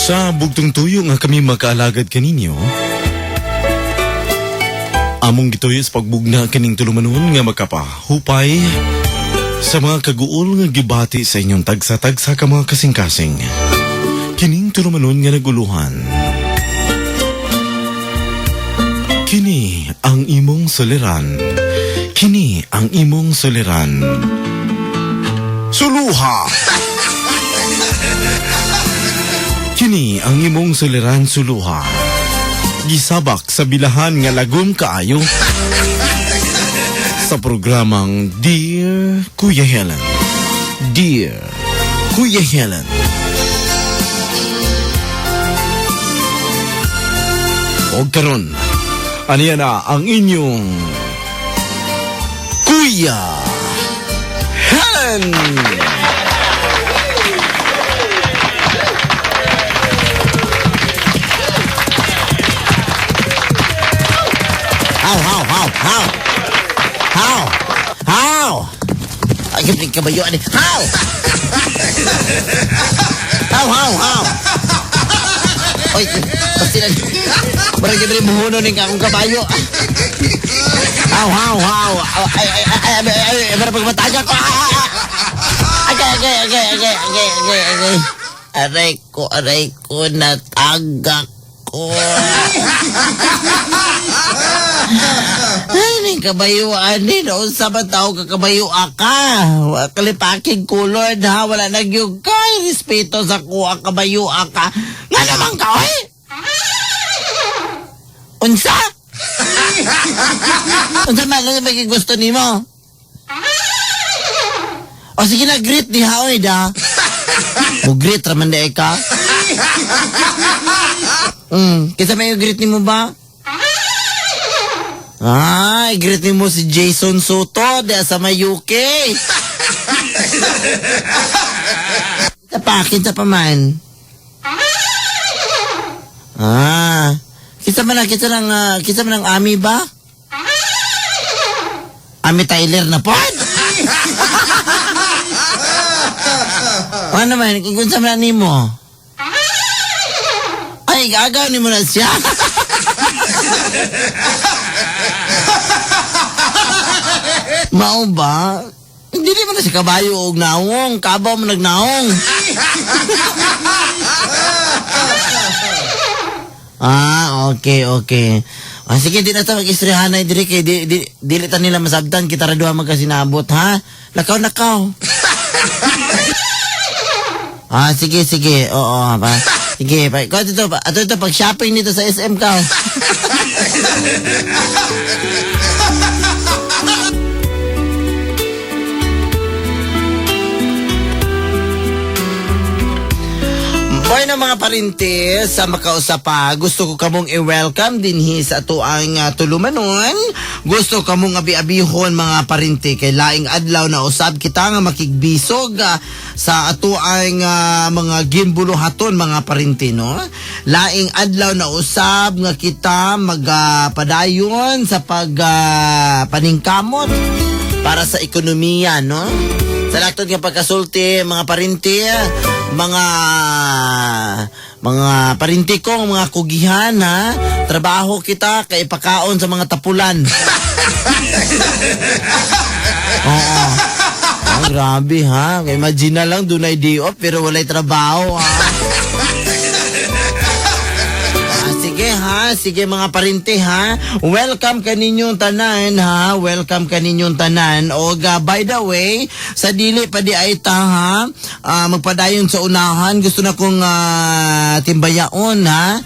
Sa bugtong tuyo nga kami makaalagad kaninyo, among gituyo sa pagbugna kaning tulumanon nga makapahupay sa mga kaguol nga gibati sa inyong tagsa-tagsa ka mga kasing-kasing. Kining tulumanon nga naguluhan. Kini ang imong soliran. Kini ang imong soliran. Suluha! Kini ang imong soliran suluha. Gisabak sa bilahan nga lagom kaayo. Sa programang Dear Kuya Helen. Dear Kuya Helen. O karon, aniya na ang inyong Kuya Helen. How? Ay, yung kabayo, ani. How? Oy, pasti na. Barang gibri muhuno ning akong kabayo. How? Ay, para pagmataga ko. Okay. Aray ko, natagak ko. Ay, ning kabayo, ani. Noon sa tao kakabayo ka. Kalipaking kulod, ha? Wala nagyug kay. Respeto sa kuha kabayo ka. Nga naman ka, eh? Unsa? Unsa man, ano ba gusto ni mo? O sige na, greet ni Haoy, da. O greet, raman na ka. Kisa may greet ni mo ba? Ay, greet ni mo si Jason Soto, da sa may UK. Kinsa pa man. Kita man ang Ami ba? Ami Tyler na po? Ano naman, kung sa man mo? Ay, gagaw ni mo na siya. Mao ba? Hindi naman na si kabayo o naong. Kabaw mo nagnaong. Okay. Sige, di na ito mag-istrehanay diri kay dili ta nila masabtan kita ra duha magkasinabot, ha? Lakaw. Sige. Oo, pa. Sige, pa. Ito pag shopping nito sa SM ka. Boy na mga parintes, sa makausapa, gusto ko kamong i-welcome dinhi sa ato ang tulumanon. Gusto kamong abi-abihon mga parinte kay laing adlaw na usab kita nga makigbisog sa ato ang mga gimbuluhaton mga parinte, no? Laing adlaw na usab nga kita magpadayon sa paningkamot para sa ekonomiya, no? Sa laktod nga pagkasulti mga parinte, mga parinti ko, mga kugihan, ha? Trabaho kita kay pakaon sa mga tapulan. Oo. Grabe, ha? Imagine na lang, dunay day off pero walay trabaho, ha? Sige mga parinte, ha? Welcome kaninyong tanan, ha? Welcome kaninyong tanan. O by the way, sa dili pa di ay ta, ha? Magpadayon sa unahan, gusto na kong timbayaon, ha?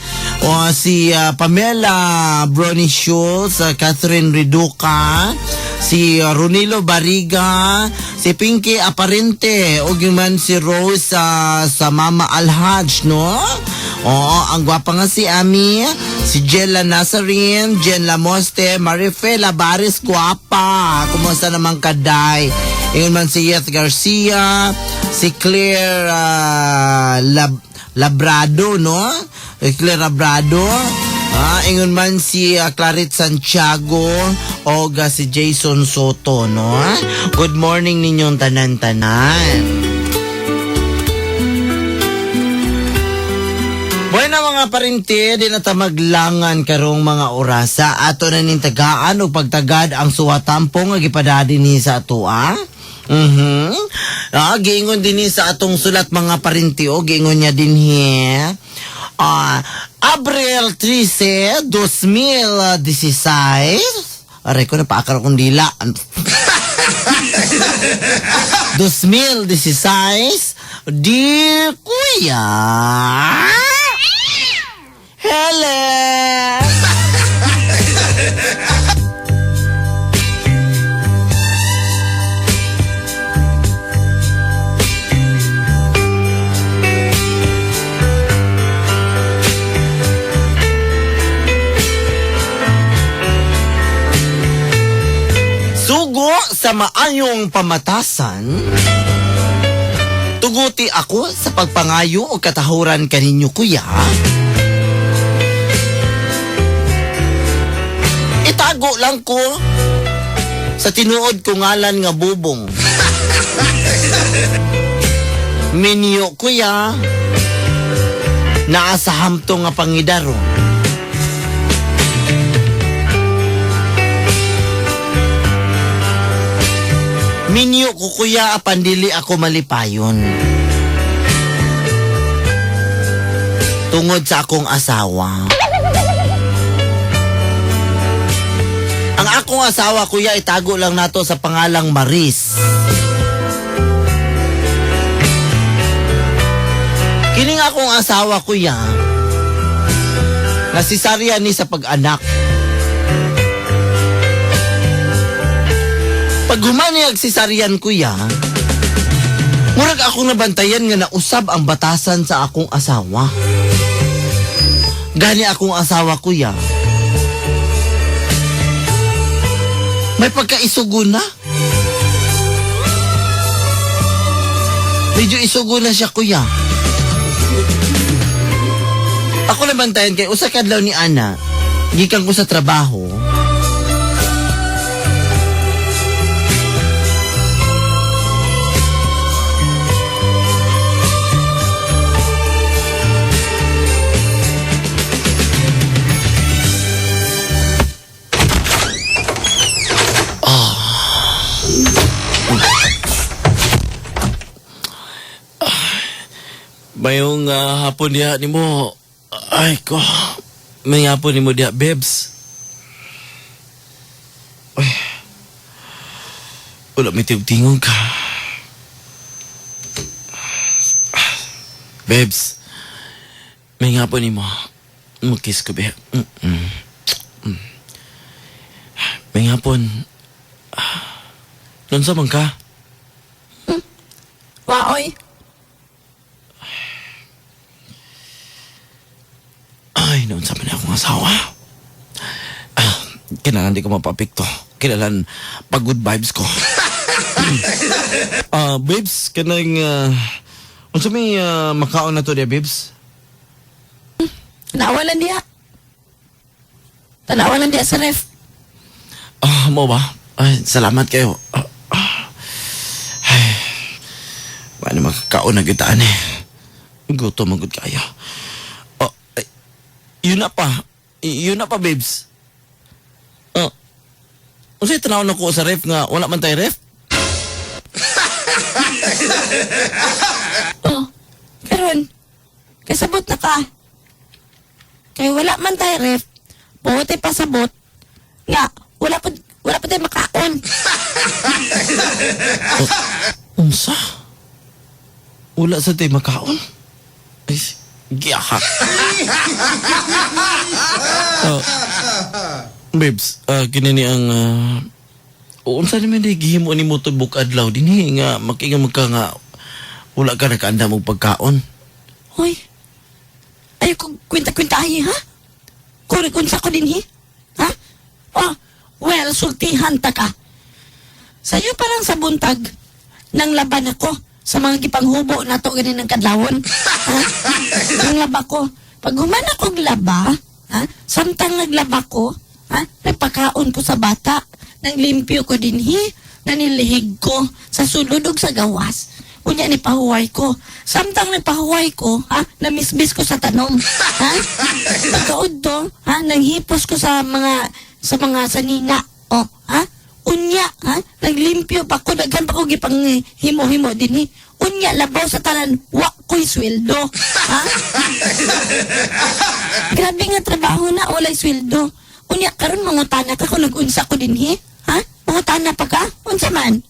O si Pamela Brony Schultz, Catherine Reduca, si Ronilo Bariga, si Pinky Aparente, o man si Rose sa Mama Alhaj, no? Oo, ang gwapa nga si Ami, si Jella Nazarene, Jen Lamoste, Marifela Baris, gwapa. Kumusta naman kaday? Ingon man si Yeth Garcia, si Claire Labrado, no? Claire Labrado. Ingon man si Clarit Santiago o si Jason Soto, no? Good morning ninyong tanan-tanan. Bueno mga parinti, di na ta maglangan karong mga orasa. Ato na ning tagaan o pagtagad ang suwatampong nga gipadadi ni sa atua. Giingon din ni sa atong sulat mga parinti o giingon niya din he. Abril 13, 2016. Aray ko na paakar akong dila. 2016. Dear Kuya. Helen. Sugo sa maayong pamatasan, tuguti ako sa pagpangayo o katahuran kaninyo kuya. Itago lang ko sa tinuod ko ngalan nga bubong. Minyo kuya, naa sa hamto nga pangidaro. Minyo ko kuya apan dili ako malipayon. Tungod sa akong asawa. Ang akong asawa kuya itago lang nato sa pangalang Maris. Kining akong asawa kuya, nasisarya ni sa pag-anak. Pag humani ang sisaryan kuya, murag akong nabantayan nga nausab ang batasan sa akong asawa. Gani akong asawa kuya, may pagkaisugo na. Medyo isugo na siya kuya. Ako nabantayan kay usa kadlaw ni Ana, gikan ko sa trabaho. Mayong hapon diha ni mo. Ay ko. May hapon ni mo diha, Bebs. Ay. Wala may tingong ka. Bebs. May hapon ni mo. Mag-kiss ko, be. May hapon. Nunsa man ka? Waoy. Ay, noon sa man akong asawa. Kailangan di ko mapapikto. Kailangan pag-good vibes ko. Babes, kanang... unsa may makaon na to diya, babes? Tanawalan diya. Tanawalan diya sa ref. Mo ba? Ay, salamat kayo. Ay, paano makakaon na gitaan eh. Gutom magod kayo. Yun na pa. Yun na pa, babes. Unsay tanaw na ko sa ref nga wala man tay ref? Karon, kasabot na ka. Kay wala man tayo ref. Buti pa sabot. Nga, wala pa tayo makaon. Unsa? Wala sa tay makaon? Ay, giyahak. Babes, kinini ang... unsa naman di gihimo ni mo to bukadlaw dinhi nga makinga magka nga wala ka nakaanda mong pagkaon. Hoy, ayaw ko kwenta-kwentahi, ha? Kuri-kunsa ko din, ha? Well, sultihan ta ka. Sa'yo parang sa buntag, nang laban ako sa mga gipanghubo na to ganin ng kadlawon. Ha? Nang laba ko. Pag human akong laba, ha? Samtang naglaba ko, ha? Nagpakaon ko sa bata. Nang limpyo ko din, nanilihig ko sa sulod ug sa gawas. Unya ni pahuway ko. Samtang ni pahuway ko, ha? Namisbis ko sa tanom. Ha? Pagkaod to, ha? Nanghipos ko sa mga sanina. Oh, ha? Unya, ha? Naglimpyo pa ko, daghan pa ko gipang himo-himo din, Unya, labaw sa talan, wa ko'y sweldo. Ha? Grabe nga trabaho na, walay sweldo. Unya, karon mangutana ka kung nag-unsa ko din, Ha? Mangutana pa ka? Unsa man?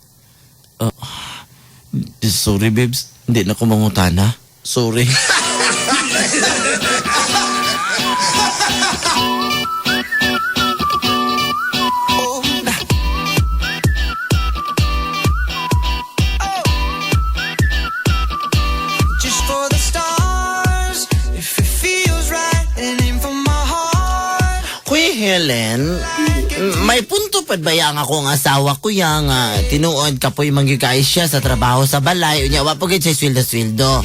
Sorry, babes. Hindi na ko mangutana. Sorry. Just for the stars, if it feels right, and aim for my heart. Kuya Helen, may punto pa ba yang akong asawa kuya nga tinuod ka po'y manggigay siya sa trabaho sa balay. Unya, wapagid siya sweldo-sweldo.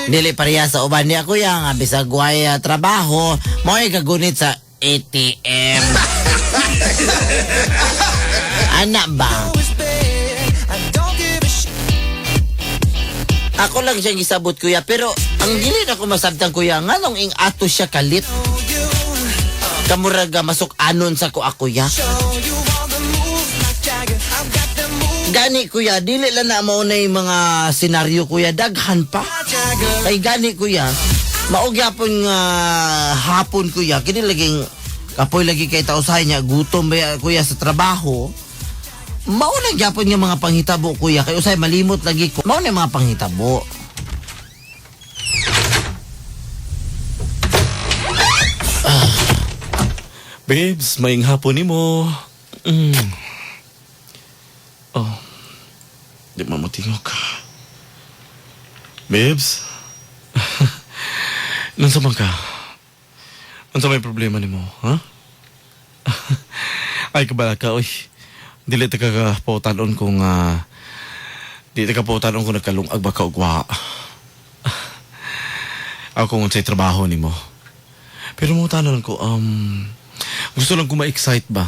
Dili pareha sa uban niya kuya nga bisag way trabaho, mo'y kagunit sa ATM. Ana ba? It's bad, I don't give a shit. Ako lang siyang isabot kuya, pero ang dili na ko masabtang kuya nga nung ing ato siya kalit. Kamuraga masok anon sa ko ako ya. Show you all the moves like Jagger. I've got the moves Gani kuya, dili lang na mo na yung mga senaryo kuya, daghan pa. like Jagger. Ay gani kuya, maugyapon nga hapon kuya, kini laging kapoy lagi kay tausahay niya, gutom ba kuya sa trabaho. Mauna gyapon nga mga panghitabo kuya, kay usay malimot lagi ko. Mauna yung mga panghitabo. Babes, maing hapon ni mo. Oh, di mamutingog ka. Babes, nansa man ka? Nansa may problema ni mo, ha? Ay, kabala ka, oy. Dili ta ka pautanon kung, di ta ka pautanon kung nagkalungag ba ka ugwa. Ako kung sa'y trabaho ni mo. Pero mo tanan ko, gusto lang ko ma-excite ba?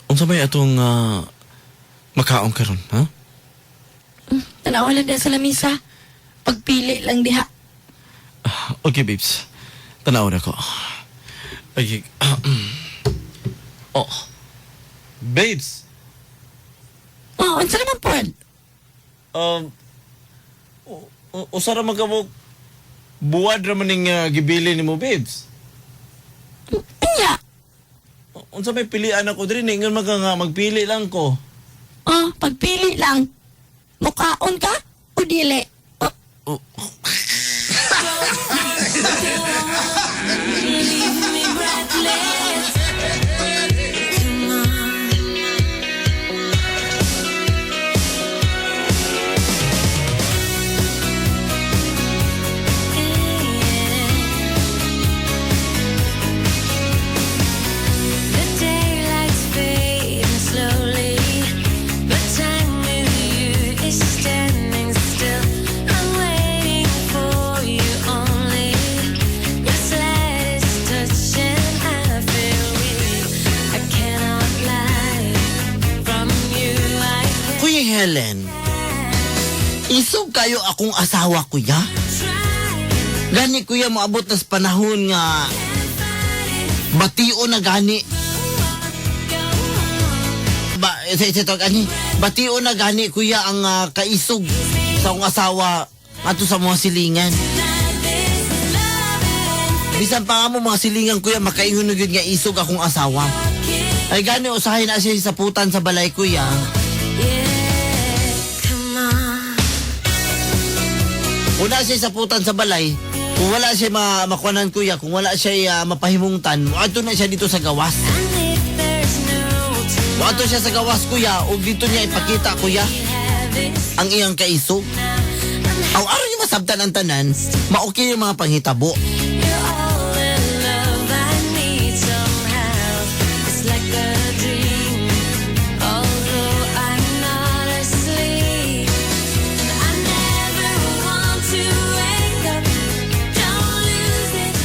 Unsa may atong makaon karon, ha? Tanawa lang din sa lamisa. Pagpili lang diha. Okay, babes. Tanaw na ko. Ay, oh. Babes! Oh, unsa naman po? Usara man ka mo buwad raman ning gibili ni mo, babes. Unya. Unsa may pilian ako diri, ingon magpili lang ko. Oh, pagpili lang. Mukaon ka o dili? Oh. The daylight's fading slowly, but time with you is standing still. I'm waiting for you only. Your slightest touch and I feel weak. I cannot lie. From you I can Kuya Helen, isog kayo akong asawa kuya. try. Gani kuya, maabot na sa panahon nga batio na gani. Ito gani. Batio na gani kuya ang kaisog sa akong asawa ato sa mga silingan. Bisan pa nga mo mga silingan kuya, makaingon na yun nga isog akong asawa. Ay gani, usahay na siya sa putan sa balay kuya. Yeah, come on. Una siya sa putan sa balay. Kung wala siya makuanan kuya, kung wala siya mapahimungtan, ato na siya dito sa gawas. And if there's no tomorrow, Ato siya sa gawas kuya, o dito niya ipakita kuya have it ang iyang kaisog. Aw aron yung masabtan ang tanan, maokey yung mga panghitabo. You're all the love I need somehow. It's like a dream, although I'm not asleep. I never want to wake up. Don't lose it.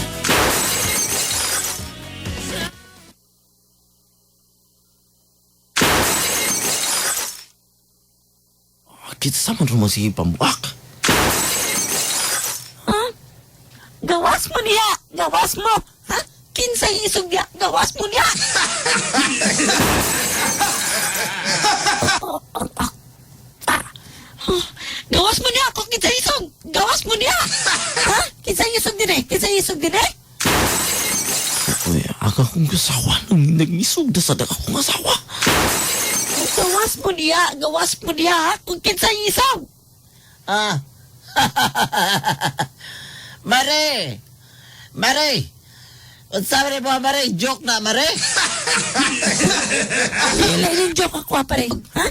Kitsa man rin mo sige pambuak. Gawas mo niya! Gawas mo! Ha? Kinsay isog niya! Gawas mo niya! Gawas mo niya kung kinsay isog! Gawas mo niya! Ha? Kinsay isog din eh! Kinsay isog din eh! Uy, aga kong kasawa nang nagmisog na sa daga kong asawa. Gawas mo niya! Gawas mo niya ha? Kung kinsay isog! Ah. Mare! Mare! Unsa man mo, Mare? Joke na, Mare? Ilay ng joke ako pare. Ha?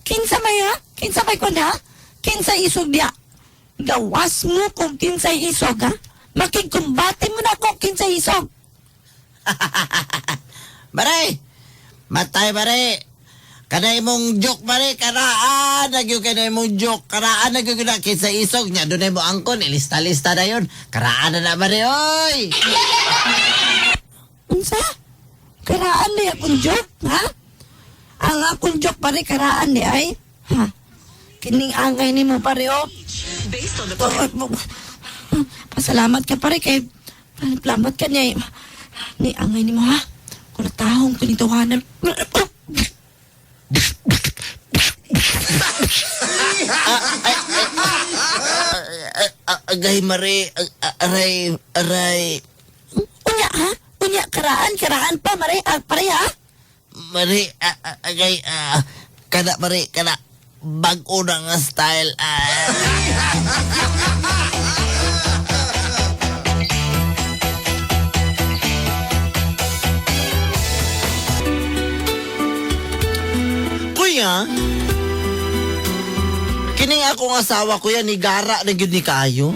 Kinsa may ha? Kinsa may kon ha? Kinsa isog niya? Gawas mo kung kinsa isog ha? Makikumbate mo na kung kinsa isog. Mare! Matay, Mare! Kanay mong joke, Mare! Karaan! Nagyo kanay mong joke! Karaan! Nagyo na kinsa isog niya. Doon mo angkon. Ilista-lista na yun. Karaan na, Mare! Oy! Unsa? Karaan niya akong joke, ha? Ang akong joke pare karaan niya ay, ha? Kining angay ni mo pare, oh. Pasalamat ka pare kay, salamat ka niya. Ni angay ni mo, ha? Kung natahong pinituhanan. Agay, Mare! Aray! Unya, ha? Unya, karaan pa, mare, pare, ha? Mare, agay, kada, Mare, kada, bag-o na nga style, Kuya, kining akong asawa, kuya, ni Gara na yun ni Kayo.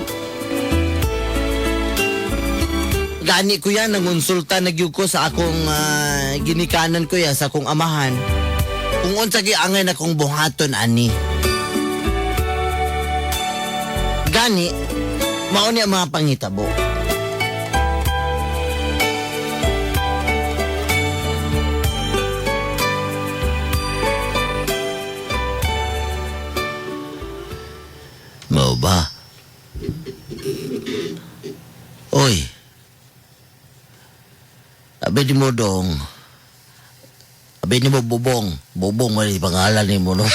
Gani kuya, nangonsulta nagyug ko sa akong ginikanan kuya, sa akong amahan. Kung unsa giangay na kong buhaton ani. Gani, mao ni ang mga pangitabo. Mao ba? Oy. Abi ni mo dong. Abi ni mo bubong. Bubong man yung pangalan ni mo, no?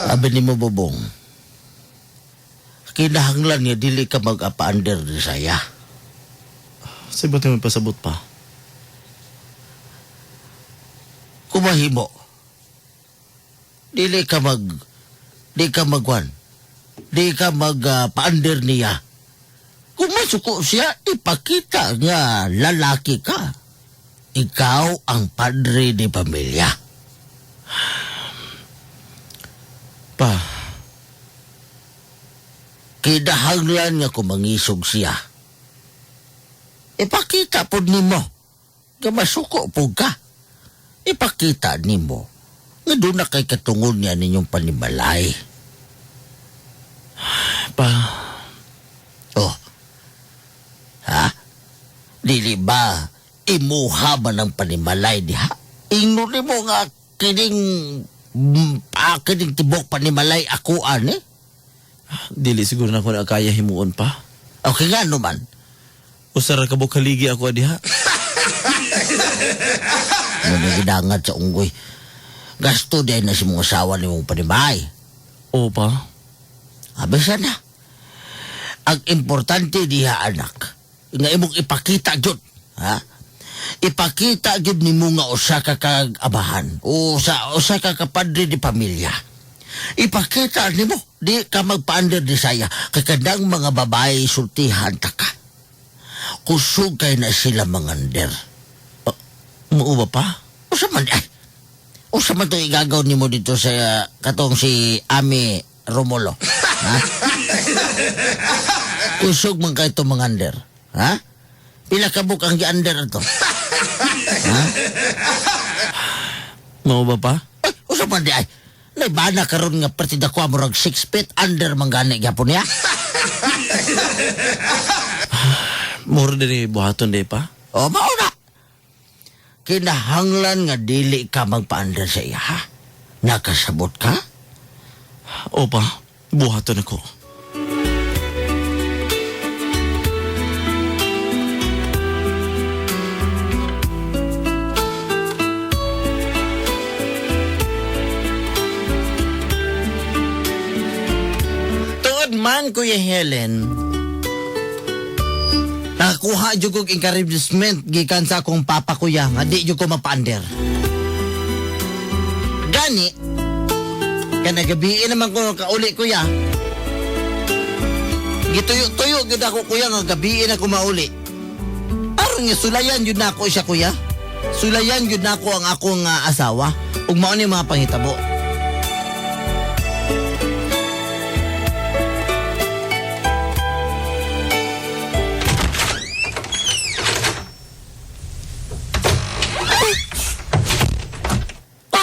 Abi ni mo bubong. Kinahanglan niya, dili ka mag-apa-under ni saya. Sa iba tayo pasabot pa. Kumahimo. Dili ka mag-pa-under niya. Kung masuko siya, ipakita nga lalaki ka. Ikaw ang padre ni pamilya. Pa, Kinahanglan nga kumangisog siya. Ipakita po nimo nga masuko po ka. Ipakita nimo nga doon na kay katungod niya ninyong panimalay. pa, Oh, ha? Dili ba imuha man ang panimalay diha? Ingno nimo nga kining kining tibok panimalay ako ani? dili siguro na ako na kaya himuon pa. Okay nga naman. Usara ka kaligi ako diha. Muna gidangat sa unggoy. Gasto dahil na si mong asawa ni mong panibay. O pa, Abisa na. Ang importante diha anak, nga imong ipakita jud, ha? Ipakita jud nimo nga usa ka kag-abahan o usa ka kapadre di pamilya. Ipakita nimo di ka magpa-under di saya kay kadang mga babae sultihan ta ka. Kusog kay na sila mangander. Mao ba pa? Usa man ay. Usa man to igagaw nimo dito sa katong si Ami Romulo. Ha? Kusog man kay to mangander. Ha? Pila ka buk ang gi-under to? Ha? Mao ba pa? Ay, usa man di ay. Naibana karon nga partida ko murag 6 feet under manggani gyapon niya. Moro din buhaton di pa? O mao na. Kinahanglan nga dili ka magpa-under sa iya, ha? Nakasabot ka? Opa, buhaton ako. Tuod man, Kuya Helen. Nakakuha jud kog encouragement gikan sa akong papa kuya nga di jud ko mapander. Gani, kanagabi naman ko kauli kuya. Gituyo-tuyo gid ako kuya nga gabi na ko mauli. Aron nga sulayan jud nako siya kuya. Sulayan jud nako ang akong asawa ug mao ni mga pangitabo. Pa!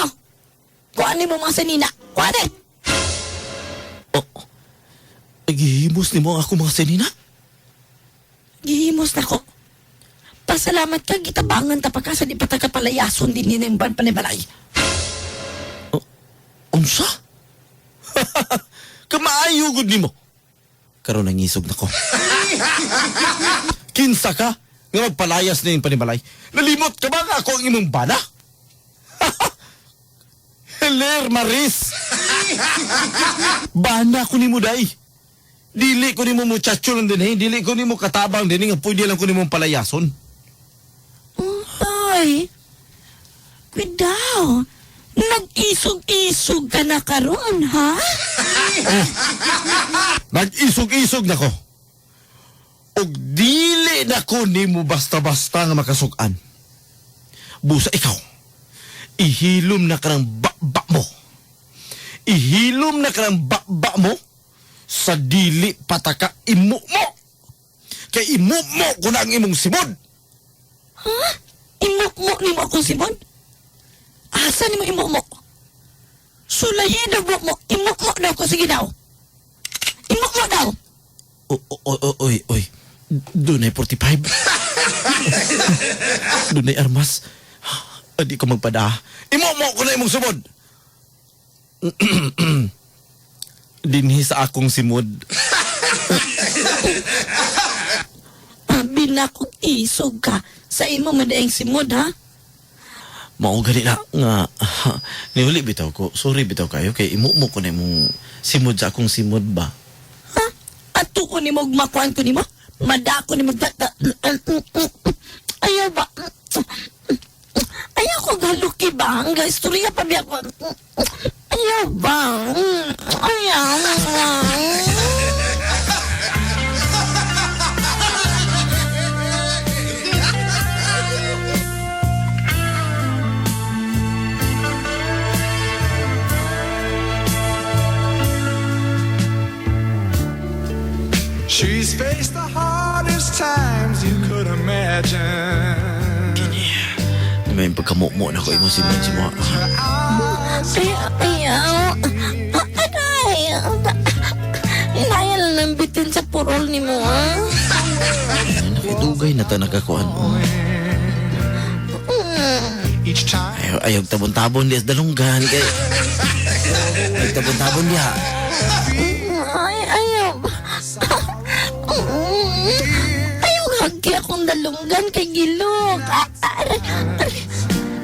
Kuhanin mo mga sanina. Kuhanin! Nagihimos ni mo ako mga senina? Gihimos na ko. Pasalamat ka, gitabangan ta pa ka sa di patagapalayason din ni Nimban Panibalay. Unsa? Kamaayo gud nimo. Karon nangisog na ko. Kinsa ka nga magpalayas na yung panibalay? Nalimot ka ba nga ako ang imong bana? Heler Maris. Bana ko nimo day. Dili ko nimo muchacho din eh. Dili ko nimo katabang din nga pwede lang ko nimo palayason. Ay, Kudaw, nag-isog-isog ka na karon, ha? Nag-isog-isog na ko. Og dili na ko nimo basta-basta nga makasukan. Busa ikaw. Ihilom na ka ng bakba mo. Ihilom na ka ng bakba mo sa dili pataka imo mo. Kay imo mo ko na ang imong simod. Ha? Imukmuk ni mo akong simon? Asa ni mo imukmuk? Sulayin na mo. Imukmuk daw ko. Sige daw. Imukmuk daw. Oy. Dunay 45. Dunay armas. Di ko magpada. Imo mo ko na imong sumod. Dinhi sa akong simod. Abi na kong isog ka. Sa imo madaing simod, ha? Mao gali na nga niuli bitaw ko. Sorry bitaw kayo kay imo mo ko na imong simod sa akong simod ba. Ha? Ato ko ni mo makuan ko ni mo? Madako ni mo. Ayaw ba? Ayaw ko galuki ba? Ang istorya pa biya ko. Ayaw ba? Ayaw. She's faced the hardest times you could imagine. May pagkamumo na ko imong simod si mo. Ayaw. Inaya lang ng bitin sa purol ni mo, ha? Nakidugay na ta nagakuan mo. Each time Ayaw tabon-tabon di as dalunggan kay. Ayaw tabon-tabon diha. Ayaw. Ayaw hagi akong dalunggan kay Gilog.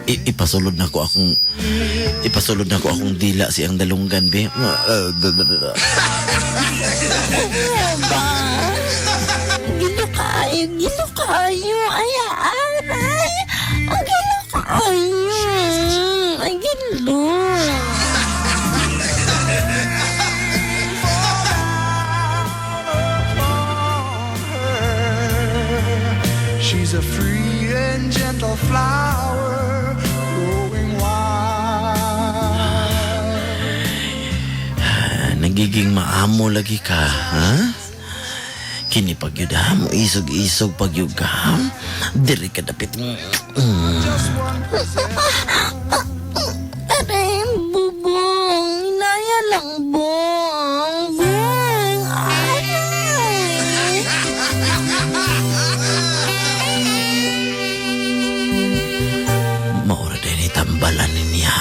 Ipasulod na ko akong dila siyang dalunggan be. Ayaw ba? Gilog kayo. Ayaan. Ang gilog kayo. Ay, Gilog. she's a free and gentle flower growing wild. Nagiging maamo lagi ka, ha? Kini pagyuda mo isog-isog pagyugam. Diri ka dapit. Aray, bubong. Inaya lang, bong. Bong. Ay. Maura din itambalan niya.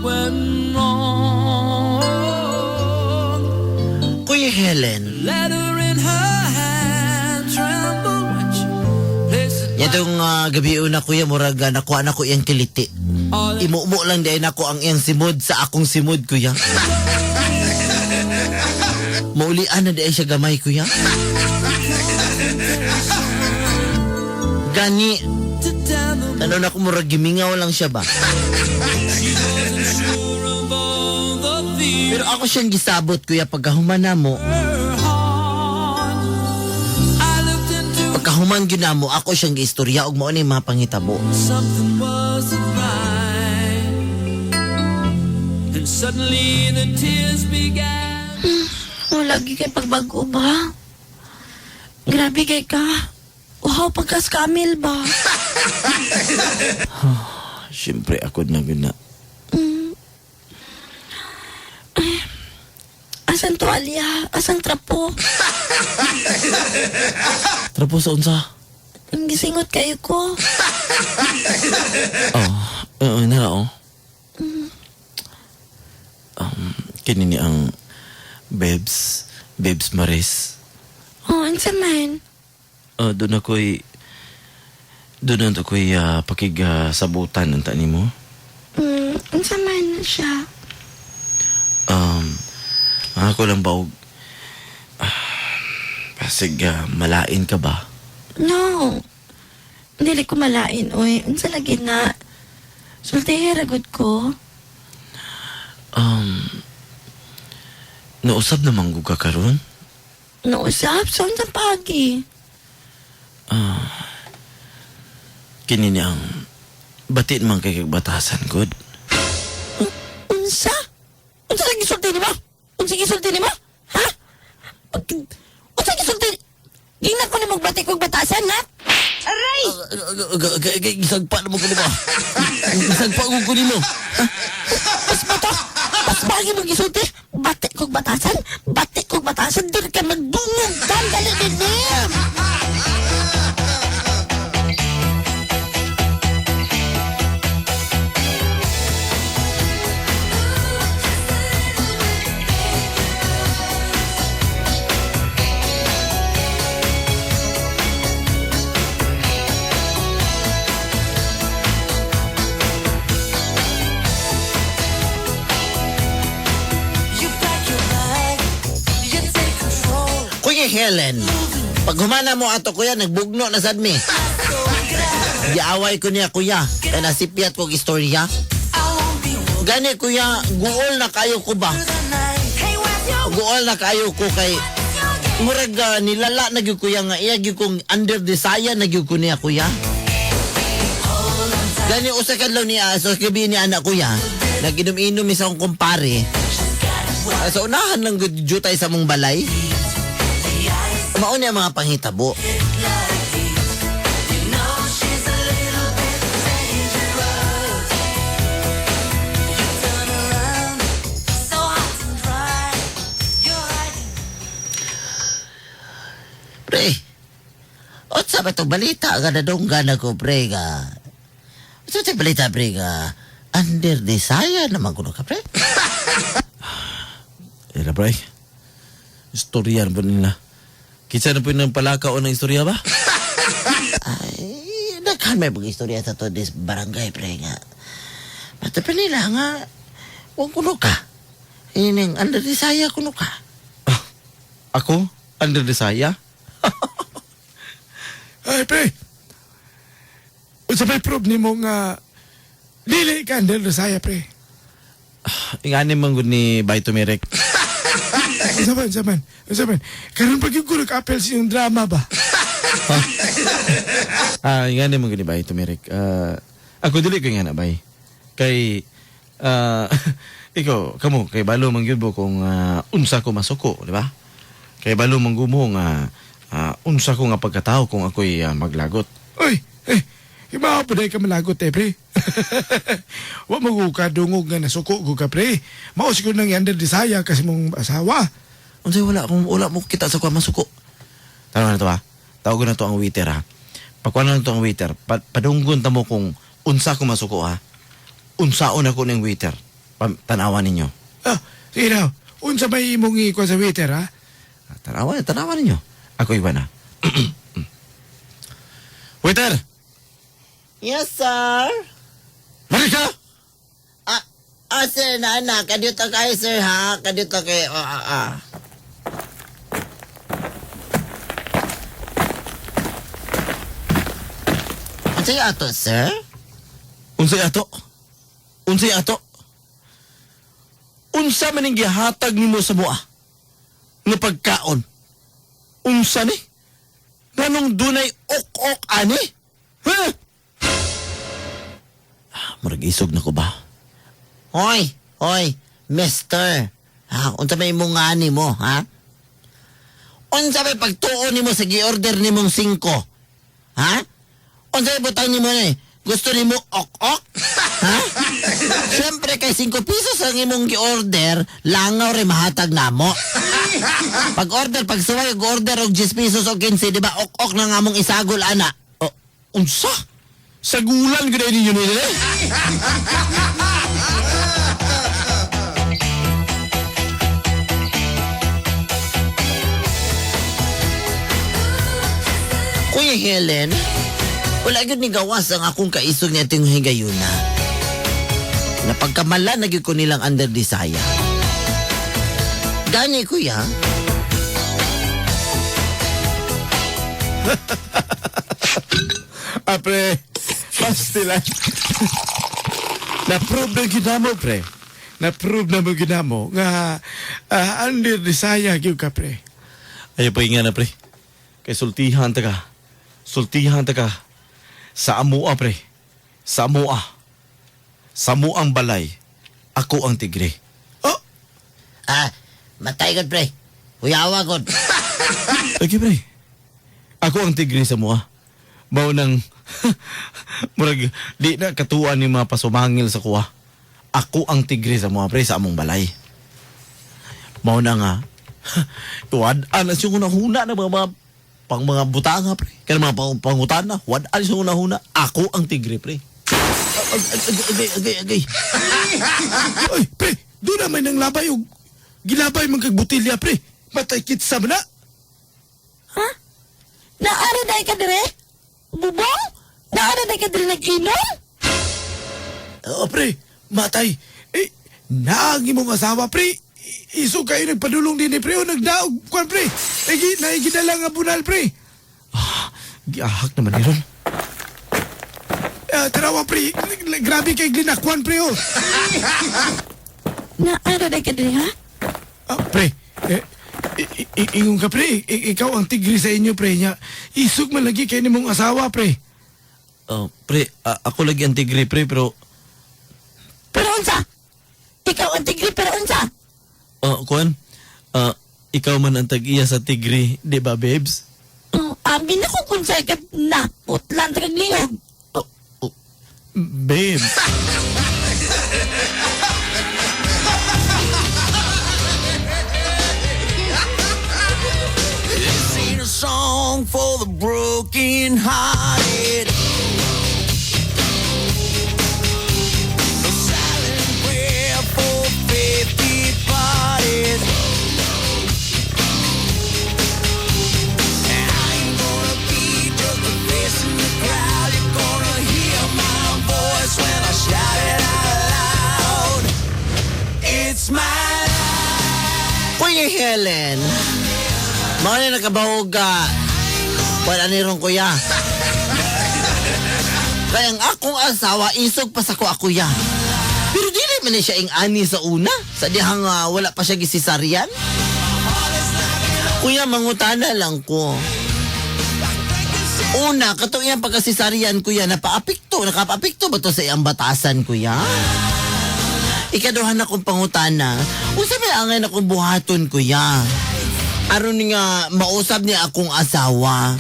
went wrong. Kuya Helen, Letter in her hand, tremble when she placed it itong gabi una kuya, murag nakuha na ko iyang kiliti. all in Imumo lang di nako ang iyang simod sa akong simod kuya. Maulian na di siya gamay kuya. Gani, to tell them ano na ko murag gimingaw lang siya ba? she wasn't sure of all the fear Pero ako siyang gisabot kuya pagkahuman na mo. her heart. I looked into Pagkahuman gyud na mo, ako siyang giistorya og mao ni mga pangitabo. something wasn't right, and suddenly the tears began. Lagi kay pagbago ba? Grabe kay ka. Wow, pagkas-kamil ba? Siyempre ako na gyud na. Asan tuwalya? Asang trapo? Trapo sa unsa? Ang gisingot kayo ko. Nara oh. Kini ni ang Bebs Maris. Oh, ang saman. Doon ako'y sabutan ng tani mo. Ang saman siya. Ako lang ba pasig malain ka ba? No. Dili ko malain, oy. Ang sa lagi na. Sultihera gud ko. Nausab naman ko ka karon? Nausap, saan sa pagi? Kini ni ang batin man kay batasan good. Unsa? Unsa lagi sulti ni mo? Unsa gisulti ni mo? Ha? Unsa gisulti? Gingnan ko na magbati kong batasan, ha? Aray! Gisagpa naman ko ni mo. Gisagpa ko ni mo. Pas ba to? Pas bagi mo gisulti? Bati kong batasan? Bati kong batasan? Doon ka magdungog. Dali dilim! You pack your bag, you take control. Kuya Helen, pag humana mo ato kuya, nagbugno na sad mi. Giaway ko niya kuya, kaya nasipiat ko istorya. I won't be Gani kuya, guol na kayo ko ba? the night. Hey, where's your Guol na kayo ko kay murag nilala na gyud kuya nga iya gyud kong under desire na gyud ko niya kuya. Gani usa kadlaw niya so gabi ni anak kuya, naginom-inom isa akong kumpare. Sa unahan lang gyud jutay sa mong balay. Mao niya mga panghitabo. so hot and dry? You're hiding. Pre, otsa ba itong balita nga nadunggan ako, pre, nga? Otsa itong balita, pre, nga under desire naman ko ka, pre? Era, pre. Istorya po nila. Kitsa na po yung palakaw ng istorya ba? Ay, nagkan may pag-istorya sa to this barangay, pre, nga. Basta pa nila nga, huwag kuno ka. Ini ang under desire kuno ka. Ako? Under desire? Ay, pre. Unsa may proof ni mo nga dili ka under saya, pre. Ingani man gud ni Baito Merek. Saban. Karon pag yung nag-appel sa yung drama ba? Ingani man gud ni Baito Merek. Ako dili ko nga na bay. Kay ikaw kamo kay balo man gyud mo kung unsa ko masuko, di ba? Kay balo man gumo nga unsa ko nga pagkatao kung ako'y maglagot. Uy, ibaw pa day ka malagot pre. Wa mo ka dungog nga nasuko ko ka, pre. Maos ko nang under desire kasi mong asawa. Unsay wala mo kita sa ko masuko. Tanaw na to ha. Tawag na to ang waiter ha. Pagkuha na to ang waiter, padunggon ta mo kung unsa ko masuko ha. Unsaon ako ng waiter. Tanawan ninyo. Ah, sige daw. Unsa may imong ikuha sa waiter, ha? Tanawan ninyo. Ako iba na. Waiter! Yes, sir. Marika! Sir, na, kadito kayo, sir, ha? Kadito kayo, Ano ato, sir? Unsay ato? Unsa man ang gihatag nimo sa mua? Nga pagkaon? Unsa ni? Ganong dunay ok-ok ani? Ha? Murag isog na ko ba? Hoy, mister. Ha? Unsa may mungani mo, ha? Unsa may pagtuon nimo sa gi-order nimong 5? Ha? Unsa may butang nimo ni? Gusto nimo ok-ok? Ha? Siyempre kay 5 pesos ang imong gi-order, langaw rin mahatag namo. Pag suway order og 10 pesos o 15, di ba ok-ok na nga mong isagol, ana? Unsa? Sagulan gud ninyo nila. Kuya Helen, wala gyud ni gawas ang akong kaisog ni ating higayuna. Napagkamala na gyud ko nilang under Desaya. Gani, kuya. Pre, pastilan. Na-prove na ginamo, pre. Na-prove na mo ginamo nga under Desaya gyud ka, pre. Ayaw pa nga na, pre. Kay sultihan ta ka. Sa amua, pre. Sa amuang balay. Ako ang tigre. Oh, Matay gud, pre. Huyawa gud. Okay, pre. Ako ang tigre sa mua. Mao nang murag di na katuan ni mga pasumangil sa kuha. Ako ang tigre sa mua, pre, sa among balay. Mao na nga. Wad-an na siyang huna na mga butanga, pre. Kaya mga pangutana, wad-an siyang huna. Ako ang tigre, pre. Agay. oy, pre, doon na may nang labay o gilabay man kag butilya, pre. Matay kitsa man na. Ha? Naara na ka dire? Bubong? Naara na ka dire nag-inom? Oo, pre, matay. Naang imong asawa, pre. Iso kayo nagpadulong din, pre. O nagdaog, kwan, pre. Naigidala nga bunal, pre. Giahak naman ni ron. Tarawa, pre. Grabe kay glinakwan, pre, oh. Naara na ka dire, ha? Pre, ingon ka, pre. Ikaw ang tigri sa inyo, pre. Nya, isog man lagi kayo ni mong asawa, pre. Pre, ako lagi ang tigre, pre, pero Pero unsa? Ikaw ang tigre, pero unsa? kuan, ikaw man ang tag-iya sa tigre, di ba, babes? Amin ako kung sa'yo ka na putlan sa kaglingog. Babe. This ain't a song for the broken hearted. A silent prayer for faith departed. And I ain't gonna be just a face in the crowd. You're gonna hear my voice when I shout it out loud. It's my life. Kuya Helen, mga na nakabahog wala ni ron, kuya. Kaya ang akong asawa, isog pa sa ko kuya. Pero di man ni siya ing ani sa una. Sa dihang wala pa siya gisisaryan. Kuya, mangutana lang ko. Una, kato iyang pagkasisaryan, kuya, nakapaapikto ba to sa iyang batasan, kuya? Ikaduhan akong pangutana. Unsa may angay akong buhaton, kuya? Aron nga mausab niya akong asawa.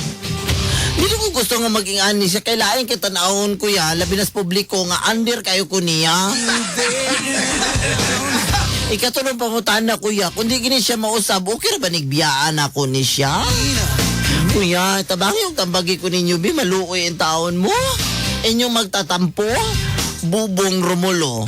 Dili ko gusto nga maging ani siya. Kailain kita naon, kuya. Labi nas publiko nga under kayo ko niya. Ikatulong pangutana, kuya. Kung di gini siya mausab, okay na ba nigbiyaan ako ni siya? Kuya, tabang yung tambagi ko ninyo, bi, maluoy ang taon mo. Inyong magtatampo, bubong Romulo.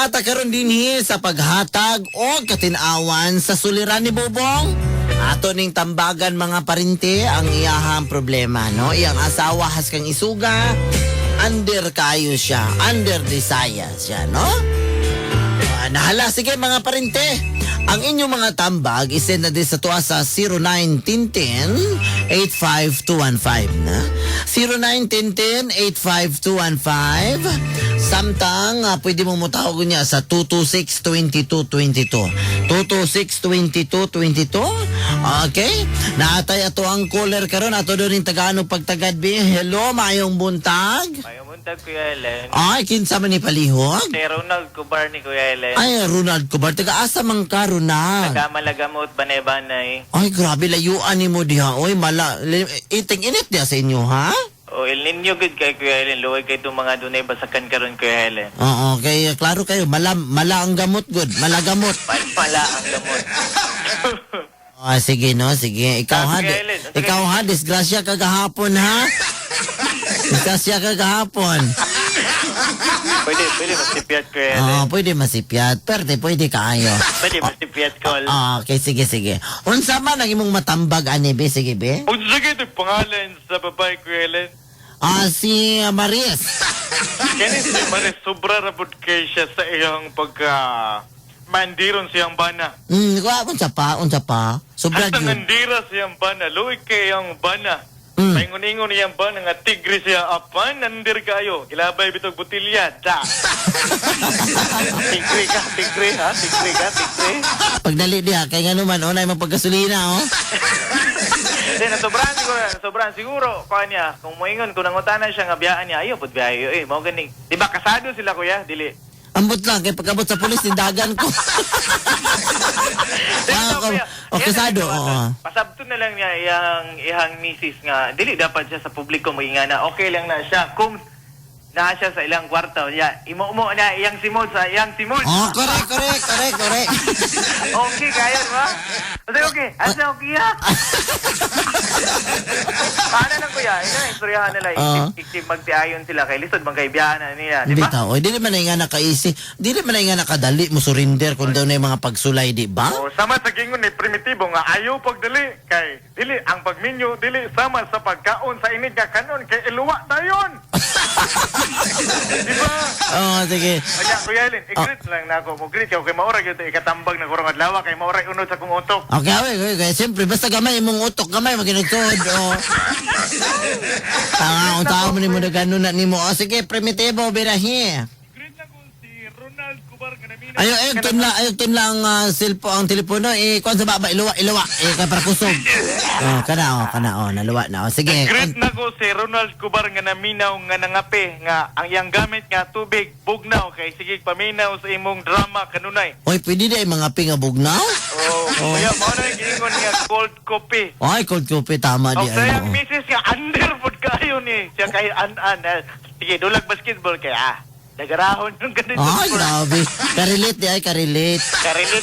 ata karon dinhi sa paghatag o katinawan sa suliran ni Bubong. Ato ning tambagan mga parinte ang iyahang problema, no? Iyang asawa has kang isuga, under kayo siya, under desire siya, no? Nahala, sige mga parinte. Ang inyong mga tambag, isend na din sa tuwa sa 0910-85215 na. 0910-85215. Samtang, pwede mong mutawag niya sa 226-2222. 226-2222. Okay? Naatay ato ang caller karon ato doon yung Tagalog pagtagadbi. Hello, mayong buntag. Mayong buntag, Kuya Ellen. Ay, kinsa man ni palihog? Si Ronald Cubar ni Kuya Ellen. Ay, Ronald Cubar. Taga-asa man ka, Ronald? Nagkamalagamot, banay-banay. Ay, grabe, layuan ni mo diha. Oy, iting-init diha sa inyo, ha? O, El Niño good kay Kuya Ellen. Luwag kay itong mga dunay basakan karon Kuya Ellen. Oo, kay klaro kayo. Mala ang gamot, good. Malagamot. Pala ang gamot. Ah, sige, no? Sige. Ikaw, ha? Kuya Ellen, Ikaw, ha? Disgrasya ka kahapon, ha? Disgrasya ka kahapon. Pwede masipiyat Kuya Oo, Ellen. pwede masipyat. Pwede kaayo. Pwede masipiyat Kol. Okay, sige. Unsa man ang imong matambag, ani, be? Sige, be? O, sige ito pangalan sa babae Kuya Ellen. Si Maris. Kani si Maris, sobra rabot kay siya sa iyang mandiron siyang bana. Unsa pa? Sobra Hasta yun. nandira siyang bana. Luwag kay iyang bana. Paingon-ingon niyang bana nga tigre siya apan nandir kayo. Ilabay bitog butilya. Da. Tigre ka. Pagdali diha, kay nga naman, unay magpaggasolina, oh. Then, sobrang siguro, kanya, kung moingon, kung nangutanan siya nga biyaan niya, ayo, put biyayo, mau ganing. Di ba, kasado sila, kuya? Dili. Ambot lang, kay pagkabot sa pulis, tindagan ko. Kasado, oo. Pasabto na lang niya iyang misis nga, dili dapat siya sa publiko moingana. Okay lang na siya kung naa siya sa ilang kwarto. Imo-umo na iyang simod sa iyang simod. Oh, correct. Okay, kaya ba? Okay. Asa okay ha? Paano lang kuya? Istoryahan nila. Ikip magtiayon sila kay lisod bang kaibiyahan na niya. Di Hindi ba? tao, dili man nga nakaisi, dili man nga nakadali mo surrender kung daw na yung mga pagsulay, di ba? O, sama sa gingon ni primitibo nga ayaw pagdali kay dili ang pagminyo dili sama sa pagkaon sa init nga kanon kay iluwa dayon. Di ba? Oo, sige. Kaya Kuya Ellen, i-greet lang na ako. Mo-greet kay maura gyud ikatambag na kurang adlaw kay maura unod sa kong utok. Okay, siyempre, basta gamay mong utok, gamay maginagtod, oh. Tanga, kung tao mo ni mo na gano'n na ni mo. O, sige, primitibo, birahi. Greet lang ko si Ronald Cubar kanamina. Ayun lang ang telepono, kung sa baba, iluwa, kay para kusog. Kana, naluwa na. O, sige. Greet na ko si Ronald Cubar nga naminaw nga nangape nga ang iyang gamit nga tubig bugnaw kay sige paminaw sa imong drama kanunay. Oy, pwede na yung mga pingabugnaw? Kaya mo na gingon nga cold coffee. Ay, cold coffee, tama di. O sayang misis nga under food kayo ni. Siya kay an. Sige, dulag basketball kay nagarahon yung ganito. Ay, grabe. Karelate. Karilit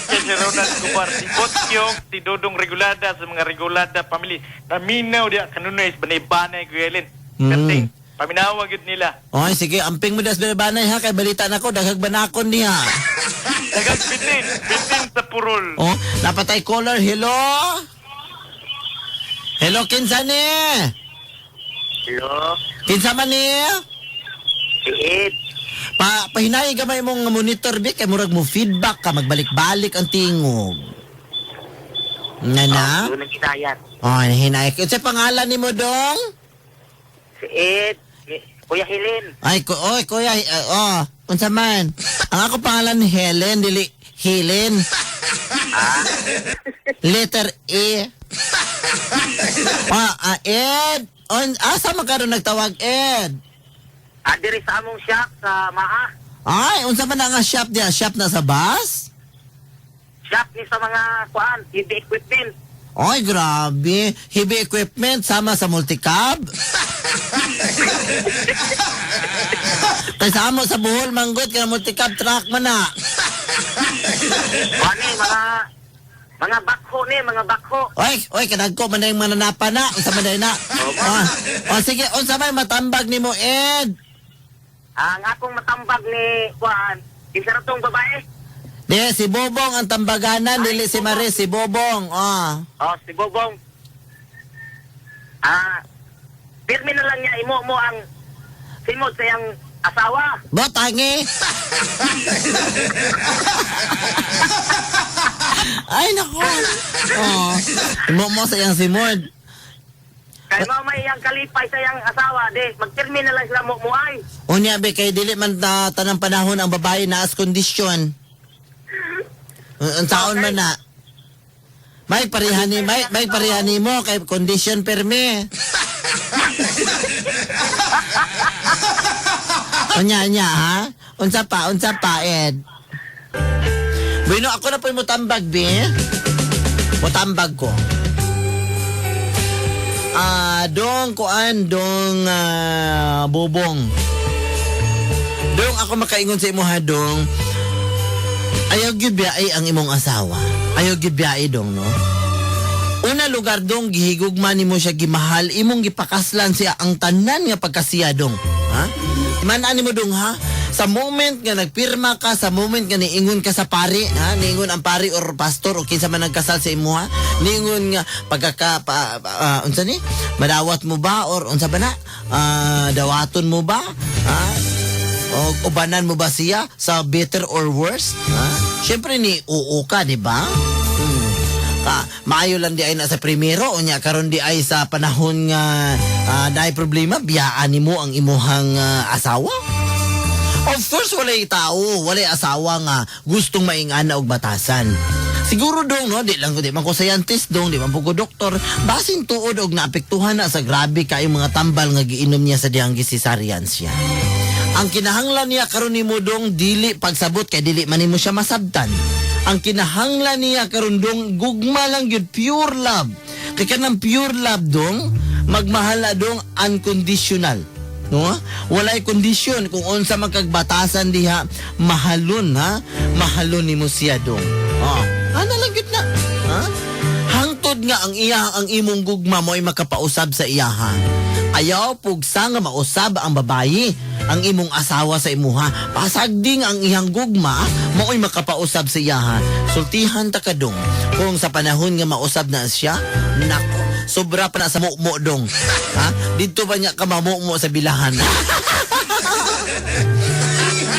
siya si Ronald Cubar. Si Botkyong, si Dodong Regulada sa mga Regulada family. Naminaw diya kanunay sa banay-banay Guelen. Kasi paminawag yun nila. Oy, sige, amping mo das binabanay ha, kay balita na ko, daghag banakon niya. Dagang bitin sa purol. Oh, napatay caller, hello? Hello, kinsa ni? Hello? Kinsa man ni? Si Ed. Pahinay gamay mong monitor bi kay murag mo feedback ka magbalik-balik ang tingog. Nana? Doon ang kinayat. Oh, hinay. Kinsa pangalan nimo dong? Si Ed. Kuya Helen. Ay, kuya, unsa man? Ang ako pangalan Helen, dili Helen. Letter E. Ed. Asa magkaroon nagtawag, Ed? Diri sa among shop sa Maa. Ay, unsa man nga shop diya? Shop na sa bus? Shop ni sa mga kuan, heavy equipment. Ay, grabe. Heavy equipment sama sa multicab. Kasama sa Bohol, Manggot, kaya multicab truck man na. Ani, mga bakho ni, mga bakho. Oy, kanagko man na yung mananapa na. Unsa man na. Sige, unsa man matambag ni mo, Ed? Ang akong matambag ni kuan, Isa na tong babae. Di, si Bobong ang tambaganan, dili si Maris, si Bobong. Oh, si Bobong. Pirmi na lang niya, imo mo ang simod sa iyang asawa. Botangi! Ay, nako. Mo sa iyang simod. Kaya mo may iyang kalipay sa iyang asawa, di, magpirmi na lang sila mo ay. Unya, be, kay dili man tanang panahon ang babae na as kondisyon. Ang taon man na. May parihani mo kay condition perme. Unya, ha? Unsa pa, Ed? Bueno, ako na po yung mutambag, be. Mutambag ko. Bobong. Dong, ako makaingon sa imo ha, dong. Ayaw gibiyay ang imong asawa. Ayaw gibiyay dong, no? Una lugar dong, gihigugma nimo siya gimahal, imong gipakaslan siya ang tanan nga pagkasiya dong. Ha? Manaan mo dong, ha? Sa moment nga nagpirma ka, sa moment nga niingon ka sa pari, ha? Niingon ang pari or pastor o kinsa man nagkasal sa imo, ha? Niingon nga unsa ni? Madawat mo ba or unsa ba na? Dawaton mo ba? Ha? O ubanan mo ba siya sa better or worse? Ha? Siyempre ni oo ka, di ba? Maayo lang di ay na sa primero o nya karon di ay sa panahon nga daay problema biyaan nimo ang imuhang asawa. Of course walay tao, walay asawa nga gustong maingana og batasan. Siguro dong no, di man ko scientist dong, di man po ko doktor, basin tuod og naapektuhan na sa grabe kayong mga tambal nga giinom niya sa dihang gisisaryan siya. Ang kinahanglan niya karon nimo dong dili pagsabot kay dili man nimo siya masabtan. Ang kinahanglan niya karon dong gugma lang gyud pure love. Kay kanang pure love dong magmahala dong unconditional. No? Walay kondisyon kung unsa man kag batasan diha mahalon ha. Mahalon nimo siya dong. Ana lang gyud na. Ha? Hangtod nga ang imong gugma mo ay makapausab sa iyaha. Ayaw pugsa nga mausab ang babayi ang imong asawa sa imuha. Pasagding ang iyang gugma mao'y makapausab sa iyaha. Sultihan ta kadong kung sa panahon nga mausab na siya, nako, sobra pa na sa mukmo dong. Ha? Dito ba niya ka mamukmo sa bilahan?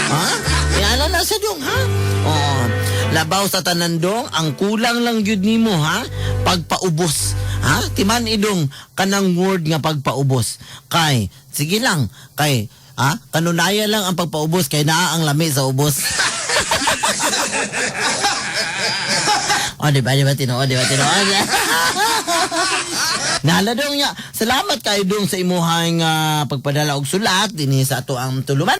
Ha? Kaya na siya dong, ha? Oo. Labaw sa tanan dong, ang kulang lang yun nimo, ha? Pagpaubos. Ha? Timan idong kanang word nga pagpaubos. Kay, sige lang, kay, ha? Kanunaya lang ang pagpaubos kay naa ang lami sa ubos. Di ba tinuod? Nala dong niya. Salamat kayo dong sa imuhang pagpadala og sulat dinhi sa ato ang tuluman.